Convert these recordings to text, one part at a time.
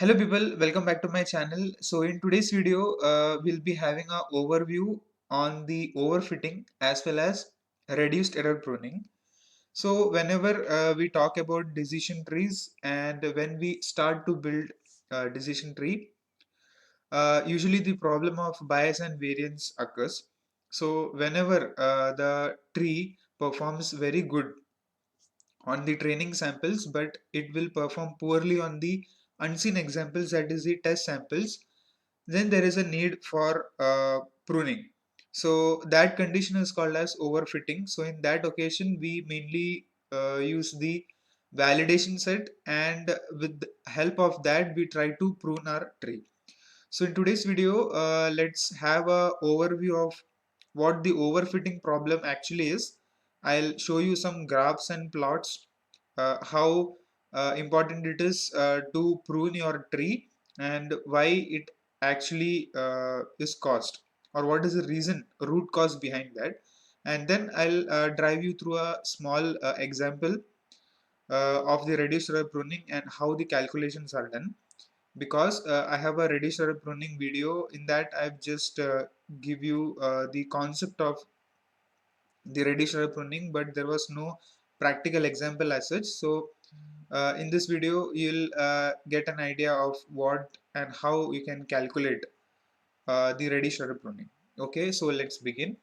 Hello people, welcome back to my channel. So in today's video, we'll be having an overview on the overfitting as well as reduced error pruning. So whenever we talk about decision trees and when we start to build a decision tree, usually the problem of bias and variance occurs. So whenever the tree performs very good on the training samples, but it will perform poorly on the unseen examples, that is the test samples, then there is a need for pruning. So that condition is called as overfitting. So in that occasion, we mainly use the validation set, and with the help of that, we try to prune our tree. So in today's video, let's have a overview of what the overfitting problem actually is. I'll show you some graphs and plots, how important it is to prune your tree and why it actually is caused, or what is the root cause behind that. And then I'll drive you through a small example of the reduced error pruning and how the calculations are done, because I have a reduced error pruning video. In that I've just give you the concept of the reduced error pruning, but there was no practical example as such. So in this video you'll get an idea of what and how you can calculate the reduced error pruning. Okay, so let's begin.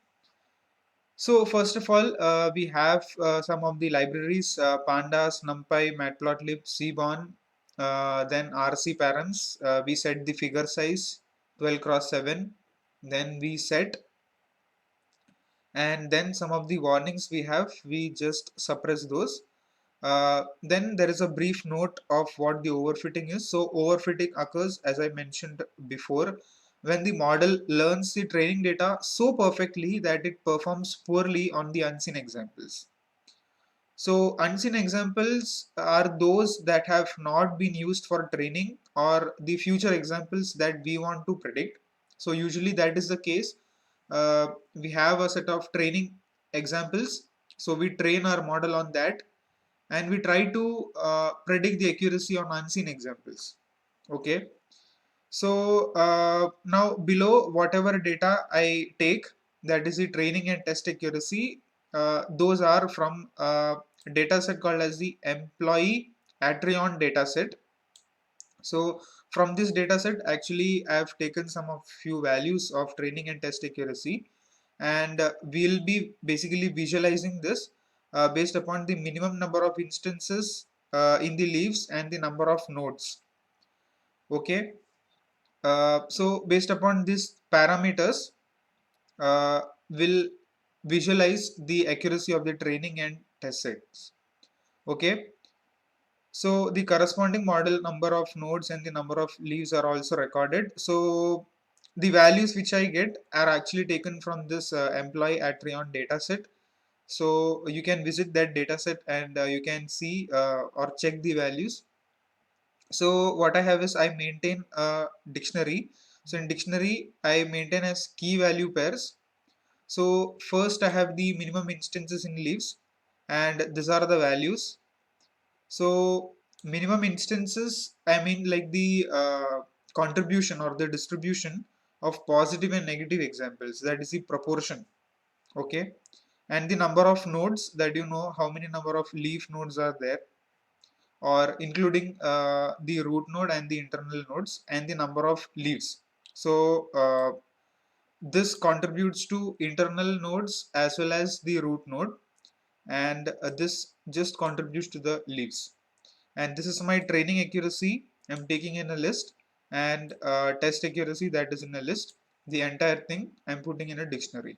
So first of all, we have some of the libraries: pandas, numpy, matplotlib, cborn, then rc params. We set the figure size 12 cross 7, then we set, and then some of the warnings we just suppress those. Then there is a brief note of what the overfitting is. So overfitting occurs, as I mentioned before, when the model learns the training data so perfectly that it performs poorly on the unseen examples. So unseen examples are those that have not been used for training, or the future examples that we want to predict. So usually that is the case. We have a set of training examples. So we train our model on that, and we try to predict the accuracy on unseen examples. Okay, so now below, whatever data I take, that is the training and test accuracy, those are from a data set called as the employee Attrion data set. So from this data set, actually I have taken some of few values of training and test accuracy, and we'll be basically visualizing this based upon the minimum number of instances in the leaves and the number of nodes. Okay, so based upon these parameters, will visualize the accuracy of the training and test sets. Okay, so the corresponding model number of nodes and the number of leaves are also recorded. So the values which I get are actually taken from this employee Attrion dataset. So you can visit that dataset and you can see or check the values. So what I have is I maintain a dictionary. So in dictionary I maintain as key value pairs. So first I have the minimum instances in leaves, and these are the values. So minimum instances, I mean like the contribution or the distribution of positive and negative examples, that is the proportion. Okay, and the number of nodes, that you know how many number of leaf nodes are there, or including the root node and the internal nodes, and the number of leaves. So this contributes to internal nodes as well as the root node, and this just contributes to the leaves. And this is my training accuracy I'm taking in a list, and test accuracy, that is in a list. The entire thing I'm putting in a dictionary.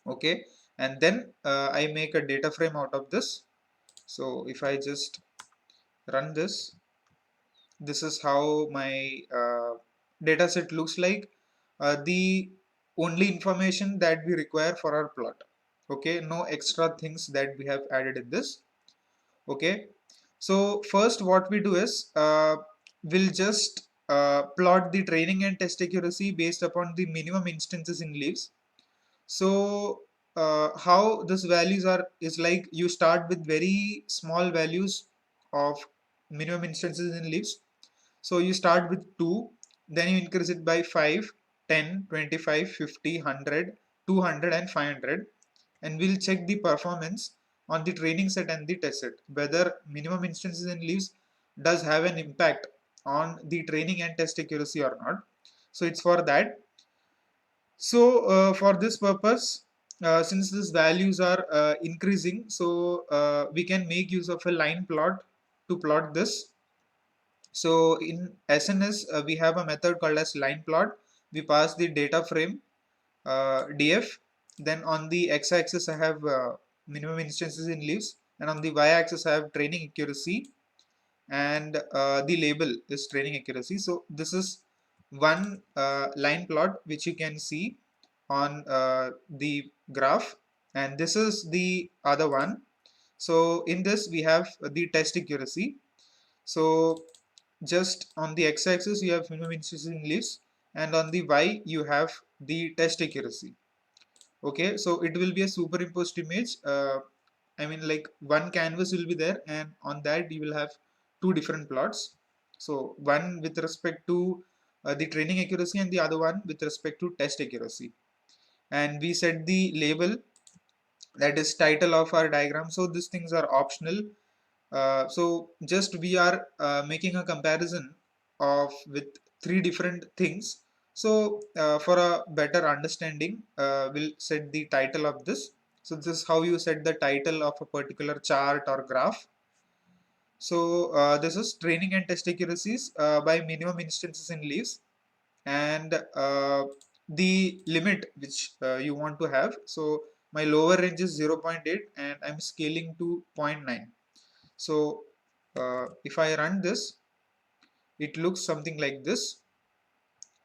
Okay, and then I make a data frame out of this. So if I just run this, this is how my data set looks like. The only information that we require for our plot. Okay, no extra things that we have added in this. Okay, so first what we do is we'll just plot the training and test accuracy based upon the minimum instances in leaves. So how this values are is like, you start with very small values of minimum instances in leaves. So you start with 2, then you increase it by 5, 10, 25, 50, 100, 200 and 500, and we'll check the performance on the training set and the test set, whether minimum instances in leaves does have an impact on the training and test accuracy or not. So it's for that. So for this purpose, since these values are increasing, so we can make use of a line plot to plot this. So in SNS, we have a method called as line plot. We pass the data frame df. Then on the x-axis, I have minimum instances in leaves, and on the y-axis, I have training accuracy, and the label is training accuracy. So this is one line plot which you can see on the graph, and this is the other one. So in this we have the test accuracy. So just on the x-axis you have minimum instances in leaves, and on the y you have the test accuracy. Okay, so it will be a superimposed image. I mean, like, one canvas will be there, and on that you will have two different plots. So one with respect to the training accuracy, and the other one with respect to test accuracy. And we set the label, that is title of our diagram. So these things are optional. So just we are making a comparison of with three different things. So for a better understanding, we'll set the title of this. So this is how you set the title of a particular chart or graph. So this is training and test accuracies by minimum instances in leaves, and the limit which you want to have. So my lower range is 0.8 and I'm scaling to 0.9. So if I run this, it looks something like this.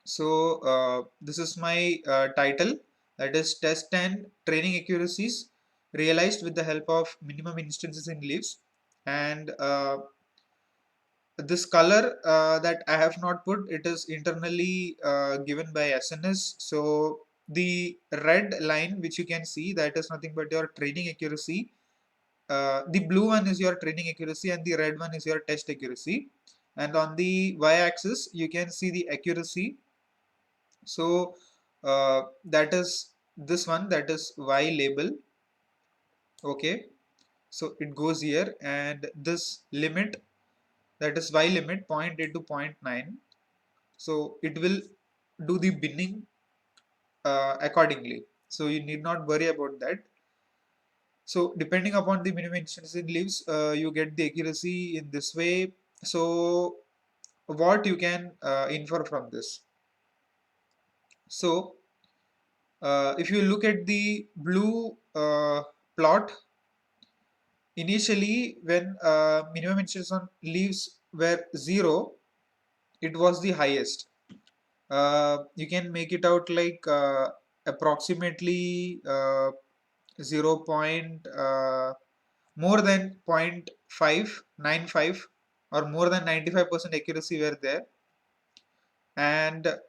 So this is my title, that is test and training accuracies realized with the help of minimum instances in leaves. And this color that I have not put, it is internally given by SNS. So the red line which you can see, that is nothing but your training accuracy. The blue one is your training accuracy and the red one is your test accuracy. And on the y-axis you can see the accuracy. So that is this one, that is y label. Okay, so it goes here, and this limit, that is y limit, 0.8 to 0.9. So it will do the binning accordingly. So you need not worry about that. So depending upon the minimum instances in leaves, you get the accuracy in this way. So what you can infer from this? So if you look at the blue plot, initially when minimum instances on leaves were 0, it was the highest. You can make it out like approximately 0. More than 0.595 or more than 95% accuracy were there. And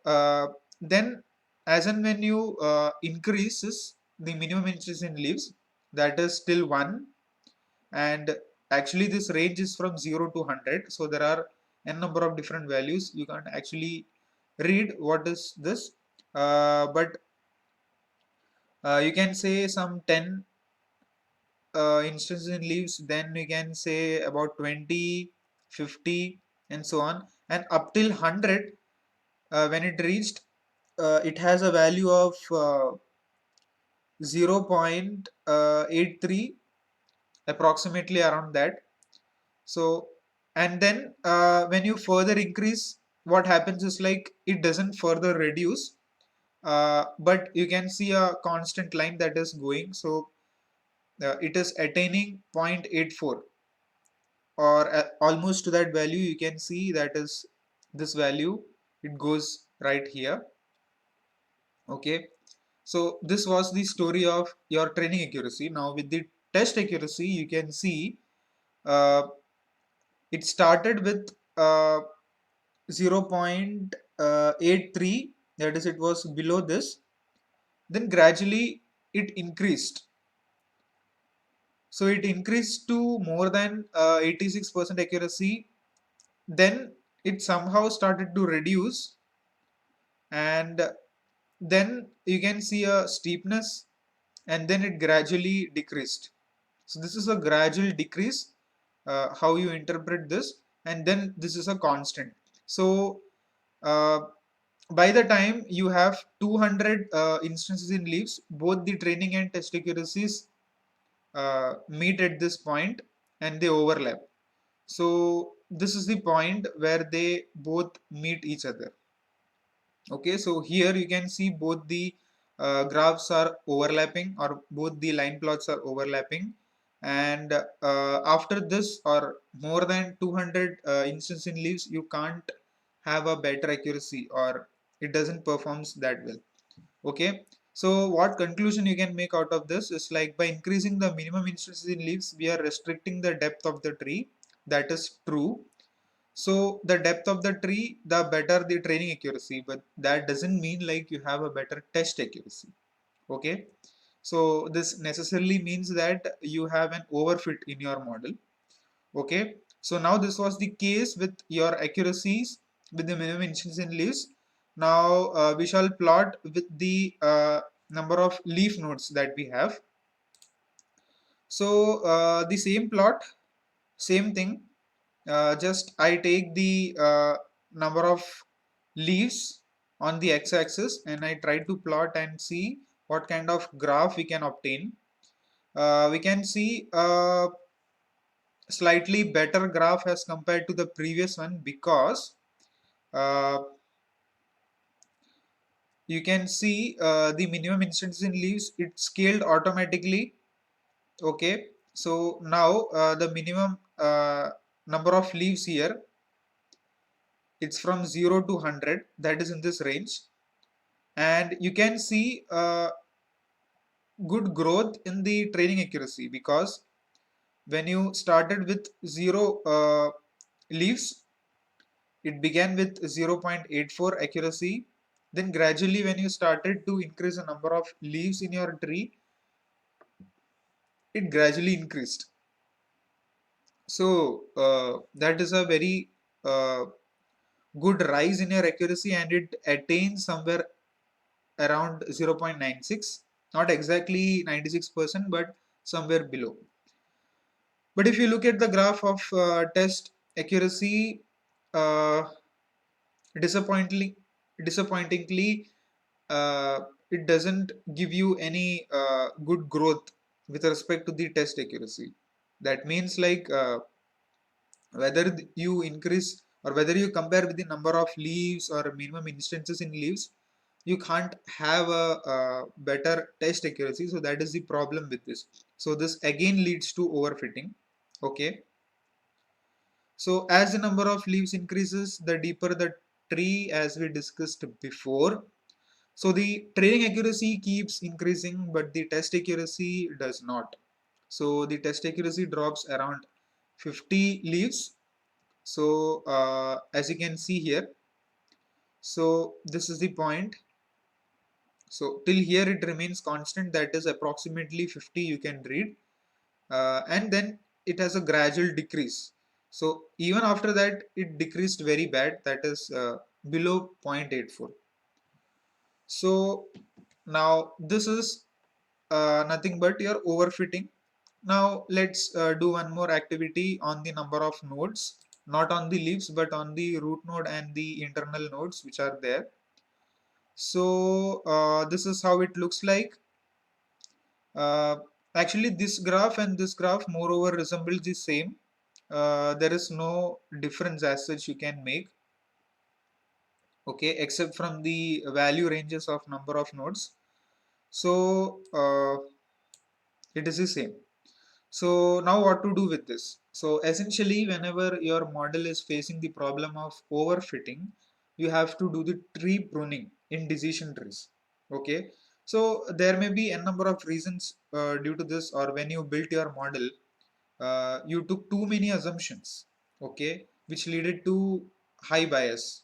then as and when you increases the minimum inches in leaves, that is still 1, and actually this range is from 0 to 100, so there are n number of different values. You can't actually read what is this, but you can say some 10 instances in leaves, then we can say about 20, 50 and so on, and up till 100. When it reached, it has a value of 0.83, approximately around that. So, and then when you further increase, what happens is, like, it doesn't further reduce, but you can see a constant line that is going. So it is attaining 0.84, or almost to that value. You can see that is this value, it goes right here. Okay, so this was the story of your training accuracy. Now with the test accuracy, you can see uh, it started with 0.83, that is, it was below this, then gradually it increased. So it increased to more than 86% accuracy. Then it somehow started to reduce, and then you can see a steepness, and then it gradually decreased. So this is a gradual decrease, how you interpret this, and then this is a constant. So uh, by the time you have 200 instances in leaves, both the training and test accuracies meet at this point and they overlap. So this is the point where they both meet each other. Okay, so here you can see both the graphs are overlapping, or both the line plots are overlapping, and after this, or more than 200 instance in leaves, you can't have a better accuracy, or it doesn't performs that well. Okay, so what conclusion you can make out of this is, like, by increasing the minimum instances in leaves, we are restricting the depth of the tree. That is true. So the depth of the tree, the better the training accuracy, but that doesn't mean like you have a better test accuracy. Okay, so this necessarily means that you have an overfit in your model. Okay, so now this was the case with your accuracies with the minimum instance in leaves. Now we shall plot with the number of leaf nodes that we have. So the same plot, same thing, just I take the number of leaves on the x-axis and I try to plot and see what kind of graph we can obtain. We can see a slightly better graph as compared to the previous one, because uh, you can see the minimum instances in leaves, it scaled automatically. Okay, so now the minimum number of leaves here, it's from 0 to 100, that is in this range, and you can see good growth in the training accuracy, because when you started with 0 leaves, it began with 0.84 accuracy. Then gradually when you started to increase the number of leaves in your tree, it gradually increased. So that is a very uh, good rise in your accuracy, and it attains somewhere around 0.96, not exactly 96%, but somewhere below. But if you look at the graph of test accuracy, uh, disappointingly, disappointingly, uh, it doesn't give you any good growth with respect to the test accuracy. That means, like, whether you increase or whether you compare with the number of leaves or minimum instances in leaves, you can't have a better test accuracy. So that is the problem with this. So this again leads to overfitting. Okay, so as the number of leaves increases, the deeper the tree, as we discussed before. So the training accuracy keeps increasing, but the test accuracy does not. So the test accuracy drops around 50 leaves. So as you can see here, so this is the point. So till here it remains constant, that is approximately 50 you can read, and then it has a gradual decrease. So even after that it decreased very bad, that is below 0.84. So now this is nothing but your overfitting. Now let's do one more activity on the number of nodes, not on the leaves but on the root node and the internal nodes which are there. So this is how it looks like. Uh, Actually, this graph and this graph moreover resembles the same. There is no difference as such you can make, okay, except from the value ranges of number of nodes. So it is the same. So now what to do with this? So essentially, whenever your model is facing the problem of overfitting, you have to do the tree pruning in decision trees. Okay. So there may be a number of reasons due to this, or when you built your model, you took too many assumptions, okay, which led to high bias.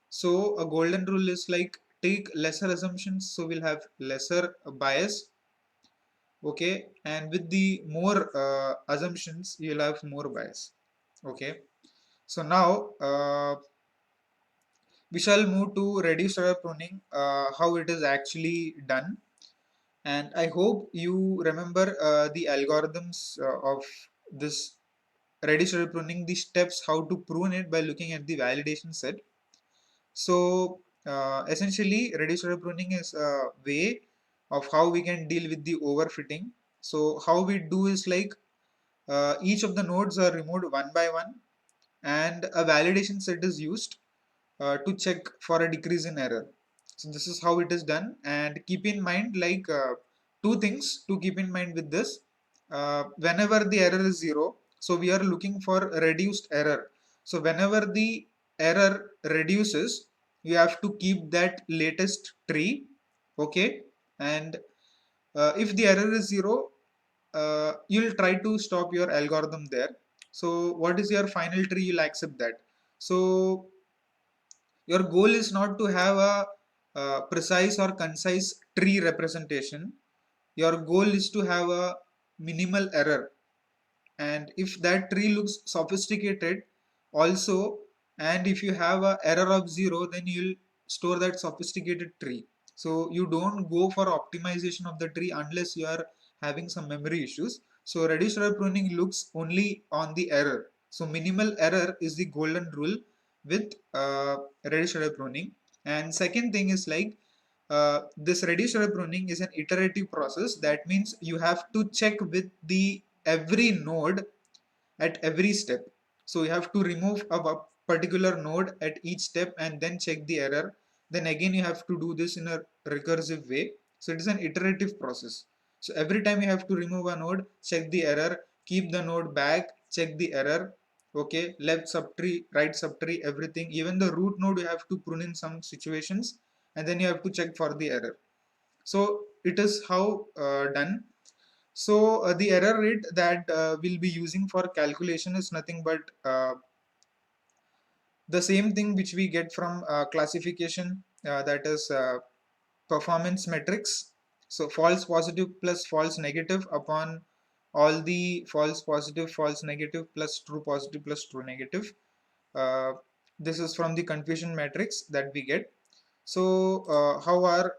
So a golden rule is like, take lesser assumptions, so we'll have lesser bias, okay, and with the more assumptions you'll have more bias. Okay, So now we shall move to reduced error pruning, how it is actually done. And I hope you remember the algorithms of this reduced error pruning, the steps how to prune it by looking at the validation set. So essentially, reduced error pruning is a way of how we can deal with the overfitting. So how we do is like each of the nodes are removed one by one, and a validation set is used to check for a decrease in error. So this is how it is done, and keep in mind like two things to keep in mind with this. Whenever the error is zero, so we are looking for reduced error. So whenever the error reduces, you have to keep that latest tree, okay? And if the error is zero, you'll try to stop your algorithm there. So what is your final tree? You'll accept that. So your goal is not to have a precise or concise tree representation. Your goal is to have a minimal error, and if that tree looks sophisticated also, and if you have a error of zero, then you'll store that sophisticated tree. So you don't go for optimization of the tree unless you are having some memory issues. So reduced error pruning looks only on the error. So minimal error is the golden rule with reduced error pruning. And second thing is like this reduced error pruning is an iterative process. That means you have to check with the every node at every step. So you have to remove a particular node at each step and then check the error. Then again you have to do this in a recursive way. So it is an iterative process. So every time you have to remove a node, check the error, keep the node back, check the error. Okay, left subtree, right subtree, everything. Even the root node you have to prune in some situations, and then you have to check for the error. So it is how done. So the error rate that we'll be using for calculation is nothing but the same thing which we get from classification, that is performance metrics. So false positive plus false negative upon all the false positive, false negative plus true positive plus true negative. Uh, this is from the confusion matrix that we get. So how our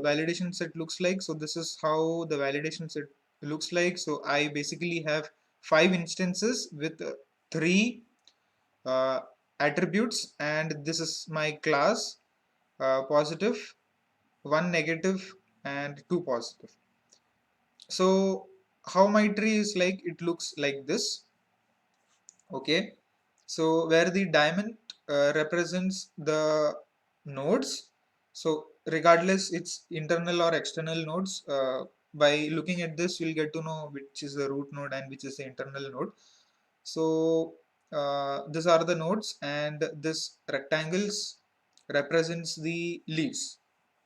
validation set looks like. So this is how the validation set looks like. So I basically have 5 instances with 3 uh, attributes, and this is my class, positive, 1 negative, and 2 positive. So how my tree is like, it looks like this. Okay, so where the diamond represents the nodes, so regardless it's internal or external nodes, by looking at this you'll get to know which is the root node and which is the internal node. So these are the nodes, and this rectangles represents the leaves,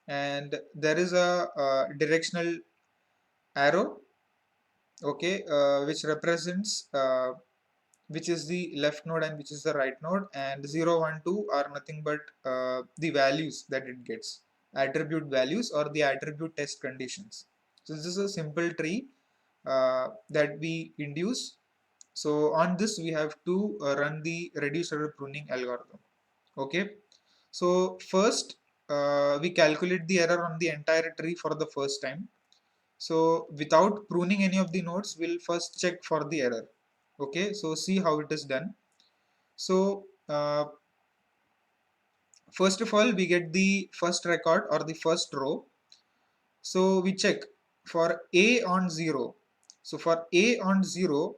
and there is a, directional arrow, okay, which represents which is the left node and which is the right node, and 0 1 2 are nothing but the values that it gets, attribute values or the attribute test conditions. So this is a simple tree that we induce. So on this we have to run the reduced error pruning algorithm. Okay, so first we calculate the error on the entire tree for the first time. So without pruning any of the nodes, we'll first check for the error. Okay, so see how it is done. So first of all, we get the first record or the first row. So we check for A on 0. So for A on 0,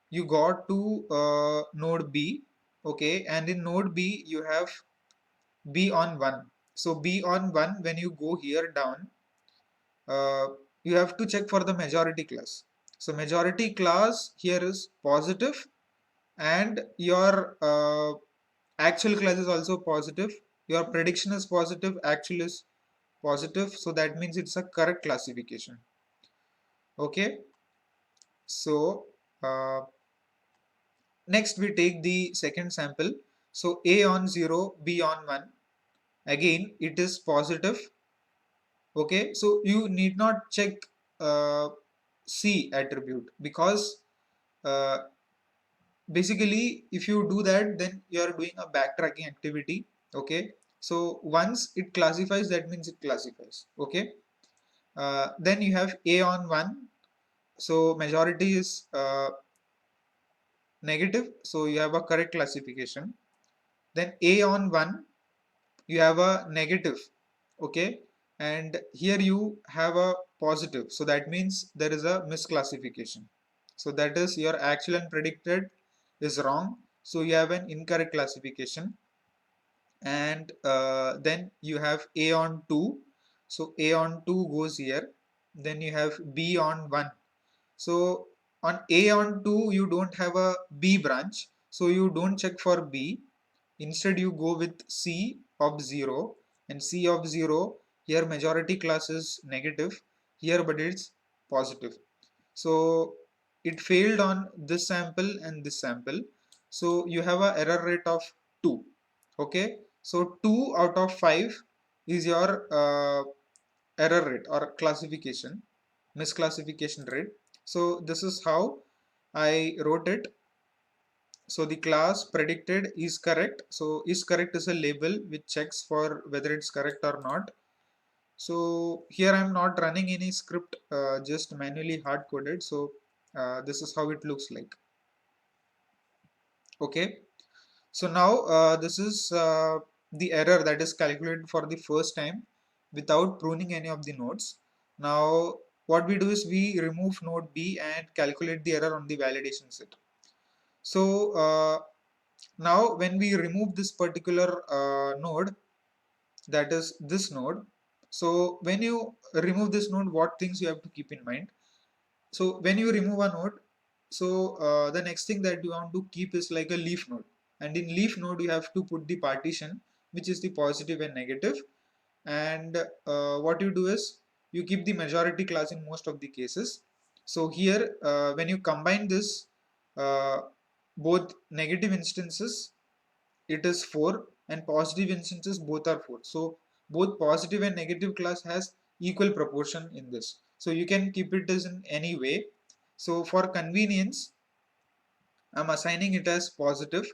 you got to node B. Okay, and in node B, you have B on 1. So B on 1, when you go here down, uh, you have to check for the majority class. So majority class here is positive, and your actual class is also positive. Your prediction is positive, actual is positive, so that means it's a correct classification. Okay, so next we take the second sample. So A on 0, B on 1, again it is positive. Okay, so you need not check C attribute, because uh, basically if you do that, then you are doing a backtracking activity. Okay, so once it classifies, that means it classifies. Okay, then you have a on 1, so majority is negative, so you have a correct classification. Then a on 1, you have a negative. Okay, and here you have a positive, so that means there is a misclassification. So that is your actual and predicted is wrong, so you have an incorrect classification. And then you have a on 2, so a on 2 goes here. Then you have b on 1, so on a on 2 you don't have a b branch, so you don't check for b. Instead you go with c of 0, and c of 0, here majority class is negative here, but it's positive. So it failed on this sample and this sample, so you have a error rate of 2. Okay, so 2 out of 5 is your error rate or classification, misclassification rate. So this is how I wrote it. So the class predicted is correct. So is correct is a label which checks for whether it's correct or not. So here I'm not running any script, just manually hard coded. So this is how it looks like. Okay. So now this is the error that is calculated for the first time without pruning any of the nodes. Now what we do is we remove node B and calculate the error on the validation set. So now when we remove this particular node, that is this node. So when you remove this node, what things you have to keep in mind? So when you remove a node, so the next thing that you want to keep is like a leaf node, and in leaf node you have to put the partition which is the positive and negative. And what you do is you keep the majority class in most of the cases. So here when you combine this, uh, both negative instances it is 4 and positive instances both are 4, so both positive and negative class has equal proportion in this. So you can keep it as in any way. So for convenience I'm assigning it as positive,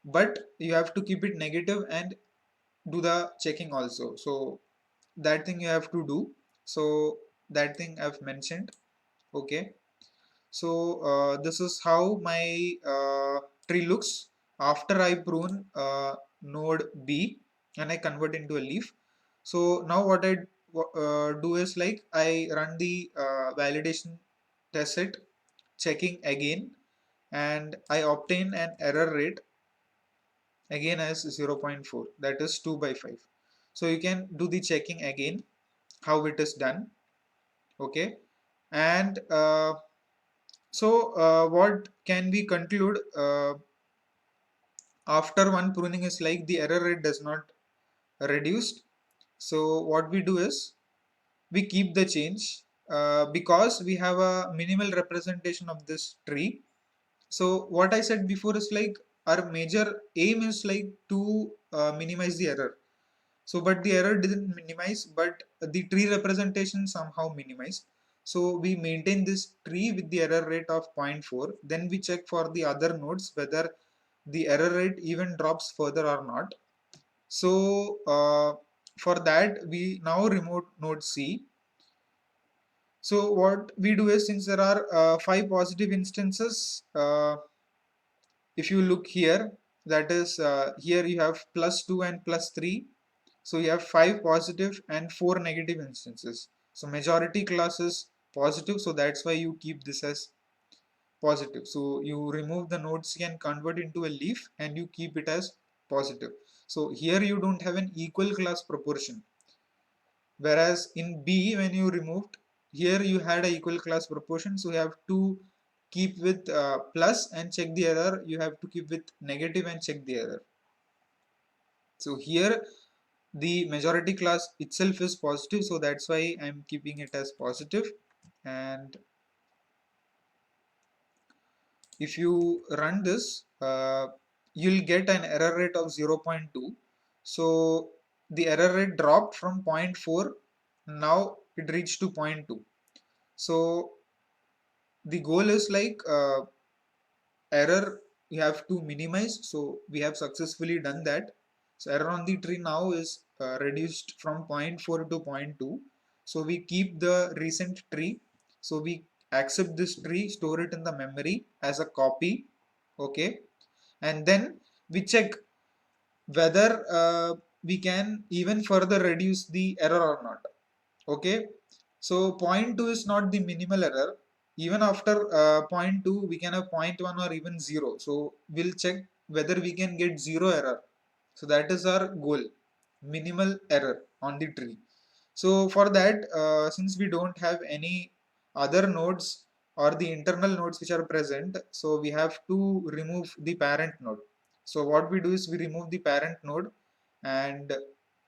but you have to keep it negative and do the checking also. So that thing you have to do. So that thing I've mentioned. Okay, so this is how my tree looks after I prune node B and I convert into a leaf. So now what I do is like I run the validation test set checking again, and I obtain an error rate again as 0.4, that is 2 by 5. So you can do the checking again how it is done. Okay, and so what can we conclude after one pruning is like the error rate does not reduced. So what we do is we keep the change because we have a minimal representation of this tree. So what I said before is like our major aim is like to minimize the error. So but the error didn't minimize, but the tree representation somehow minimized. So we maintain this tree with the error rate of 0.4. Then we check for the other nodes whether the error rate even drops further or not. So for that we now remove node C. So what we do is, since there are 5 positive instances, if you look here, that is here you have +2 and +3, so you have 5 positive and 4 negative instances. So majority class is positive, so that's why you keep this as positive. So you remove the node C and convert into a leaf and you keep it as positive. So here you don't have an equal class proportion, whereas in B when you removed, here you had a equal class proportion, so you have to keep with plus and check the error, you have to keep with negative and check the error. So here the majority class itself is positive, so that's why I'm keeping it as positive. And if you run this, you'll get an error rate of 0.2. So the error rate dropped from 0.4, now it reached to 0.2. So the goal is like error we have to minimize. So we have successfully done that. So error on the tree now is reduced from zero point 0.4 to zero point 0.2. So we keep the recent tree. So we accept this tree, store it in the memory as a copy. Okay. And then we check whether we can even further reduce the error or not. Okay. So zero point 0.2 is not the minimal error. Even after 0.2 we can have 0.1 or even 0. So we'll check whether we can get 0 error. So that is our goal, minimal error on the tree. So for that, since we don't have any other nodes or the internal nodes which are present, so we have to remove the parent node. So what we do is we remove the parent node and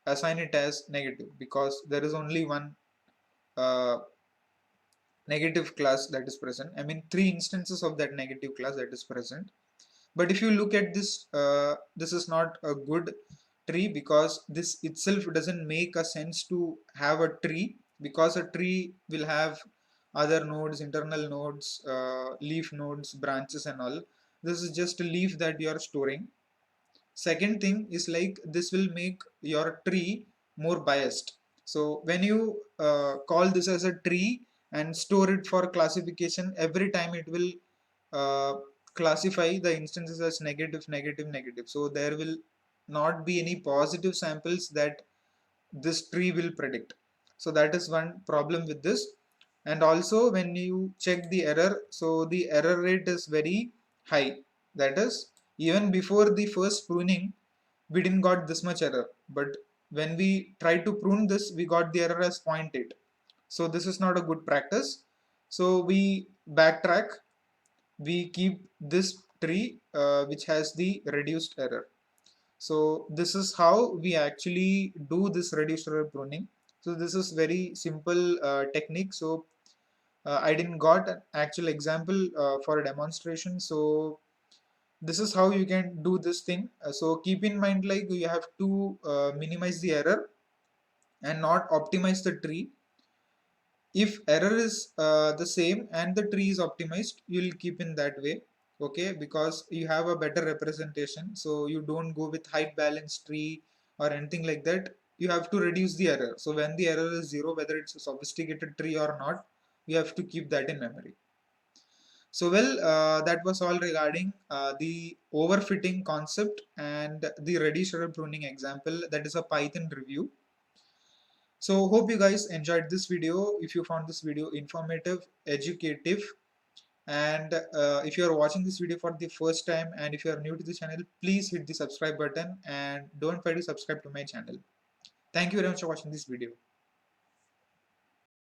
assign it as negative, because there is only one uh, negative class that is present. I mean, three instances of that negative class that is present. But if you look at this, this is not a good tree, because this itself doesn't make a sense to have a tree, because a tree will have other nodes, internal nodes, leaf nodes, branches and all. This is just a leaf that you are storing. Second thing is like this will make your tree more biased. So when you call this as a tree and store it for classification, every time it will uh, classify the instances as negative, negative, negative. So there will not be any positive samples that this tree will predict. So that is one problem with this. And also when you check the error, so the error rate is very high. That is, even before the first pruning we didn't got this much error, but when we tried to prune this we got the error as 0.8. So this is not a good practice. So we backtrack, we keep this tree which has the reduced error. So this is how we actually do this reduced error pruning. So this is very simple technique. So I didn't got an actual example for a demonstration. So this is how you can do this thing. So keep in mind, like, you have to minimize the error and not optimize the tree. If error is the same and the tree is optimized, you'll keep in that way. Okay, because you have a better representation. So you don't go with height balanced tree or anything like that. You have to reduce the error. So when the error is zero, whether it's a sophisticated tree or not, you have to keep that in memory. So well, that was all regarding the overfitting concept and the reduced error pruning example. That is a Python review. So hope you guys enjoyed this video. If you found this video informative, educative, and if you are watching this video for the first time and if you are new to the channel, please hit the subscribe button and don't forget to subscribe to my channel. Thank you very much for watching this video.